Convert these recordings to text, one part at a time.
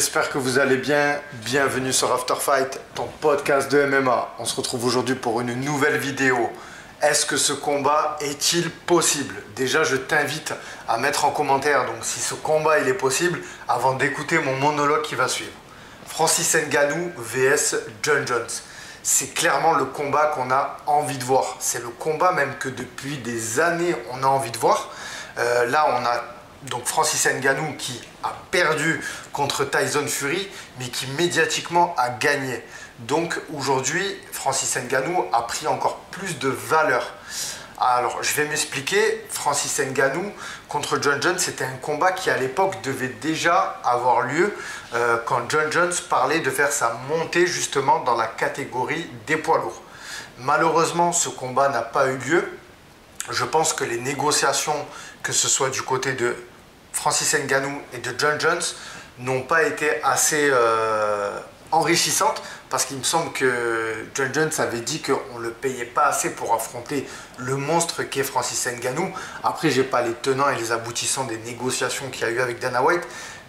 j'espère que vous allez bien. Bienvenue sur After Fight, ton podcast de MMA. On se retrouve aujourd'hui pour une nouvelle vidéo. Est-ce que ce combat est-il possible? Déjà, je t'invite à mettre en commentaire donc si ce combat il est possible avant d'écouter mon monologue qui va suivre. Francis Ngannou vs Jon Jones. C'est clairement le combat qu'on a envie de voir. C'est le combat même que depuis des années on a envie de voir. Là, on a donc Francis Ngannou qui a perdu contre Tyson Fury, mais qui médiatiquement a gagné. Donc aujourd'hui, Francis Ngannou a pris encore plus de valeur. Alors, je vais m'expliquer. Francis Ngannou contre Jon Jones, c'était un combat qui à l'époque devait déjà avoir lieu quand Jon Jones parlait de faire sa montée justement dans la catégorie des poids lourds. Malheureusement, ce combat n'a pas eu lieu. Je pense que les négociations, que ce soit du côté de Francis Ngannou et de Jon Jones, n'ont pas été assez enrichissantes parce qu'il me semble que Jon Jones avait dit qu'on ne le payait pas assez pour affronter le monstre qu'est Francis Ngannou. Après, je n'ai pas les tenants et les aboutissants des négociations qu'il y a eu avec Dana White,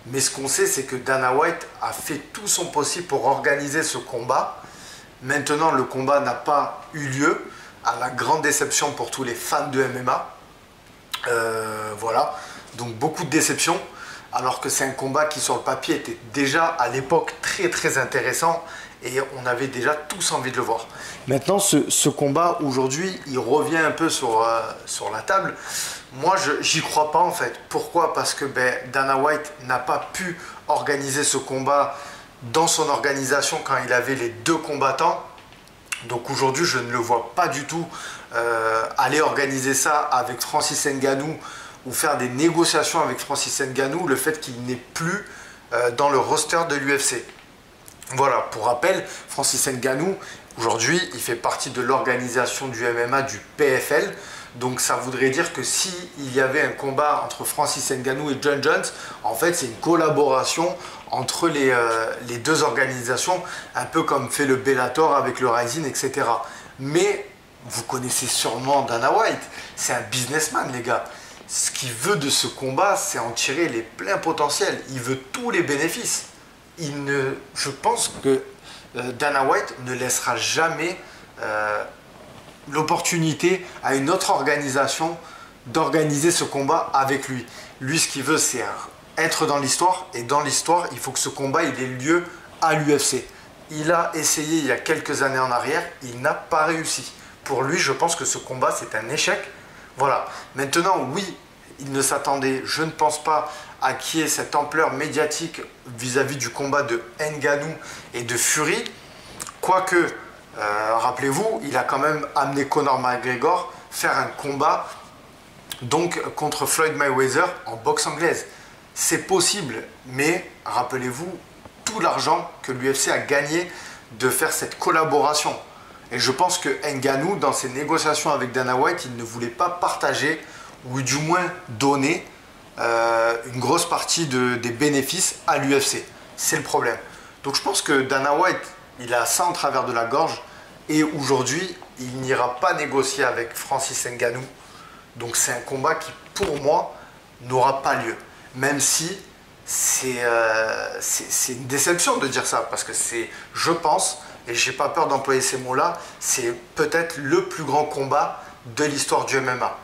mais ce qu'on sait, c'est que Dana White a fait tout son possible pour organiser ce combat. Maintenant, le combat n'a pas eu lieu, à la grande déception pour tous les fans de MMA. Voilà, donc beaucoup de déceptions, alors que c'est un combat qui sur le papier était déjà à l'époque très intéressant et on avait déjà tous envie de le voir. Maintenant, ce combat aujourd'hui, il revient un peu sur la table. Moi, j'y crois pas en fait. Pourquoi? Parce que Dana White n'a pas pu organiser ce combat dans son organisation quand il avait les deux combattants. Donc aujourd'hui, je ne le vois pas du tout aller organiser ça avec Francis Ngannou ou faire des négociations avec Francis Ngannou, le fait qu'il n'est plus dans le roster de l'UFC. Voilà, pour rappel, Francis Ngannou, aujourd'hui, il fait partie de l'organisation du MMA du PFL. Donc ça voudrait dire que s'il y avait un combat entre Francis Ngannou et Jon Jones, en fait c'est une collaboration entre les deux organisations, un peu comme fait le Bellator avec le Rising, etc. Mais vous connaissez sûrement Dana White, c'est un businessman les gars. Ce qu'il veut de ce combat, c'est en tirer les pleins potentiels. Il veut tous les bénéfices. Je pense que Dana White ne laissera jamais l'opportunité à une autre organisation d'organiser ce combat avec lui. Lui, ce qu'il veut, c'est être dans l'histoire. Et dans l'histoire, il faut que ce combat il ait lieu à l'UFC. Il a essayé il y a quelques années en arrière. Il n'a pas réussi. Pour lui, je pense que ce combat, c'est un échec. Voilà. Maintenant, oui, il ne s'attendait, je ne pense pas, à qu'il y ait cette ampleur médiatique vis-à-vis du combat de Ngannou et de Fury. Quoique, rappelez-vous, il a quand même amené Conor McGregor faire un combat donc contre Floyd Mayweather en boxe anglaise. C'est possible, mais rappelez-vous tout l'argent que l'UFC a gagné de faire cette collaboration. Et je pense que Ngannou, dans ses négociations avec Dana White, il ne voulait pas partager, ou du moins donner, une grosse partie des bénéfices à l'UFC. C'est le problème. Donc je pense que Dana White, il a ça en travers de la gorge. Et aujourd'hui, il n'ira pas négocier avec Francis Ngannou. Donc c'est un combat qui, pour moi, n'aura pas lieu. Même si c'est une déception de dire ça. Parce que c'est, je pense, et j'ai pas peur d'employer ces mots-là, c'est peut-être le plus grand combat de l'histoire du MMA.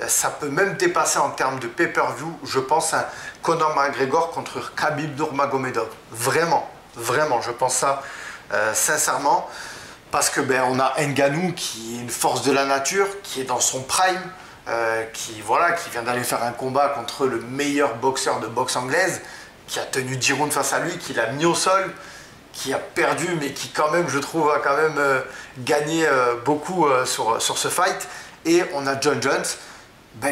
Ça peut même dépasser en termes de pay-per-view, je pense, à Conor McGregor contre Khabib Nurmagomedov. Vraiment, je pense ça sincèrement. Parce que on a Ngannou qui est une force de la nature, qui est dans son prime, qui vient d'aller faire un combat contre le meilleur boxeur de boxe anglaise, qui a tenu 10 rounds face à lui, qui l'a mis au sol, qui a perdu, mais qui quand même, je trouve, a quand même gagné beaucoup sur ce fight. Et on a Jon Jones.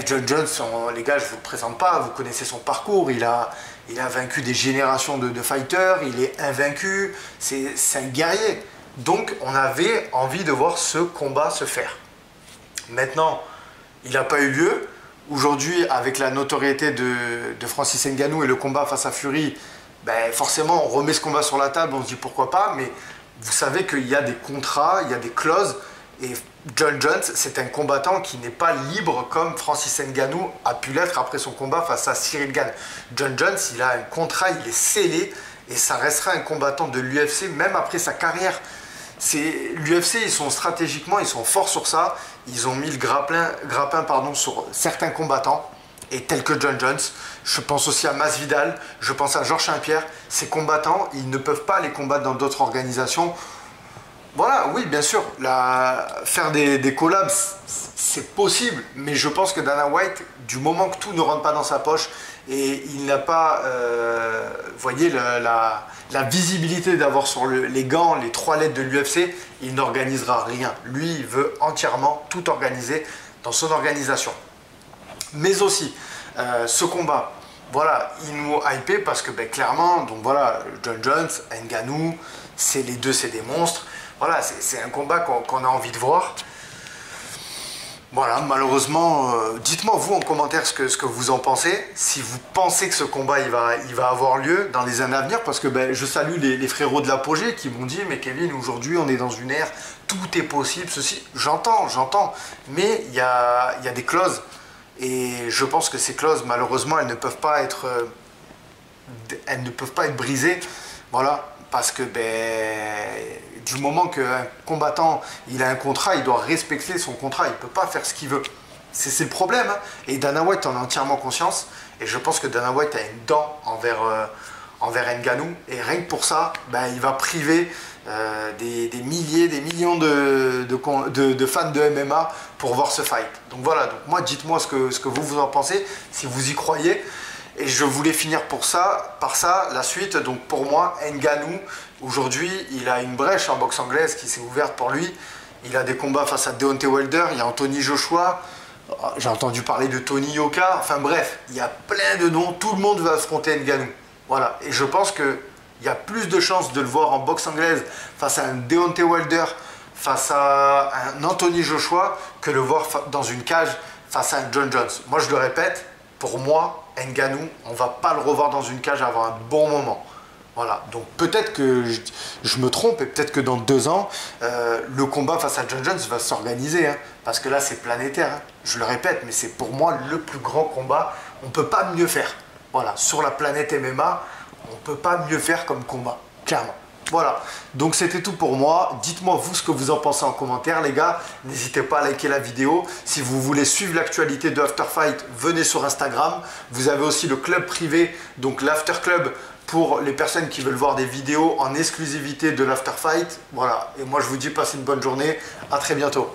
Jon Jones, les gars, je ne vous le présente pas, vous connaissez son parcours, il a vaincu des générations de fighters, il est invaincu, c'est un guerrier. Donc on avait envie de voir ce combat se faire. Maintenant, il n'a pas eu lieu. Aujourd'hui, avec la notoriété de Francis Ngannou et le combat face à Fury, forcément on remet ce combat sur la table, on se dit pourquoi pas, mais vous savez qu'il y a des contrats, il y a des clauses, et Jon Jones, c'est un combattant qui n'est pas libre comme Francis Ngannou a pu l'être après son combat face à Cyril Gane. Jon Jones, il a un contrat, il est scellé et ça restera un combattant de l'UFC même après sa carrière. L'UFC, ils sont stratégiquement, ils sont forts sur ça. Ils ont mis le grappin sur certains combattants, et tels que John Jones. Je pense aussi à Masvidal, je pense à Georges Saint-Pierre. Ces combattants, ils ne peuvent pas les combattre dans d'autres organisations. Voilà, oui, bien sûr, faire des collabs, c'est possible, mais je pense que Dana White, du moment que tout ne rentre pas dans sa poche et il n'a pas, vous voyez, la visibilité d'avoir sur les gants les 3 lettres de l'UFC, il n'organisera rien. Lui, il veut entièrement tout organiser dans son organisation. Mais aussi, ce combat, voilà, il nous hypé parce que clairement, donc voilà, John Jones, Ngannou, c'est des monstres. Voilà, c'est un combat qu'on a envie de voir. Voilà, malheureusement, dites-moi vous en commentaire ce que vous en pensez. Si vous pensez que ce combat il va avoir lieu dans les années à venir, parce que je salue les frérots de l'apogée qui m'ont dit mais Kevin, aujourd'hui on est dans une ère, tout est possible, ceci. J'entends, mais il y a des clauses. Et je pense que ces clauses, malheureusement, elles ne peuvent pas être brisées. Voilà, parce que du moment qu'un combattant il a un contrat, il doit respecter son contrat, il ne peut pas faire ce qu'il veut. C'est le problème, hein. Et Dana White en a entièrement conscience, et je pense que Dana White a une dent envers Ngannou, et rien que pour ça, il va priver des milliers, des millions de fans de MMA pour voir ce fight. Donc voilà, donc moi dites-moi ce que vous en pensez, si vous y croyez. Et je voulais finir par ça, la suite. Donc pour moi, Ngannou, aujourd'hui, il a une brèche en boxe anglaise qui s'est ouverte pour lui. Il a des combats face à Deontay Wilder, il y a Anthony Joshua, j'ai entendu parler de Tony Yoka, enfin bref, il y a plein de noms, tout le monde veut affronter Ngannou. Voilà, et je pense qu'il y a plus de chances de le voir en boxe anglaise face à un Deontay Wilder, face à un Anthony Joshua, que le voir dans une cage face à un John Jones. Moi je le répète, pour moi, Ngannou, on ne va pas le revoir dans une cage avant un bon moment. Voilà, donc peut-être que je me trompe et peut-être que dans 2 ans, le combat face à John Jones va s'organiser. Hein, parce que là, c'est planétaire. Hein, je le répète, mais c'est pour moi le plus grand combat. On ne peut pas mieux faire. Voilà, sur la planète MMA, on ne peut pas mieux faire comme combat, clairement. Voilà, donc c'était tout pour moi. Dites-moi vous ce que vous en pensez en commentaire, les gars. N'hésitez pas à liker la vidéo. Si vous voulez suivre l'actualité de After Fight, venez sur Instagram. Vous avez aussi le club privé, donc l'After Club, pour les personnes qui veulent voir des vidéos en exclusivité de l'After Fight. Voilà, et moi je vous dis passez une bonne journée. À très bientôt.